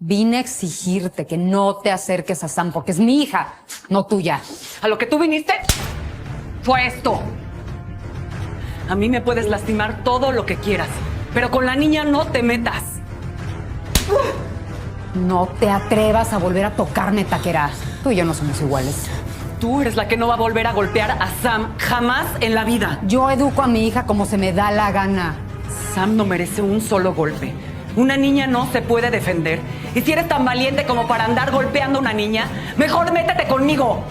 Vine a exigirte que no te acerques a Sam porque es mi hija, no tuya. A lo que tú viniste fue esto. A mí me puedes lastimar todo lo que quieras, pero con la niña no te metas. No te atrevas a volver a tocarme, taquera. Tú y yo no somos iguales. Tú eres la que no va a volver a golpear a Sam jamás en la vida. Yo educo a mi hija como se me da la gana. Sam no merece un solo golpe. Una niña no se puede defender. Y si eres tan valiente como para andar golpeando a una niña, mejor métete conmigo.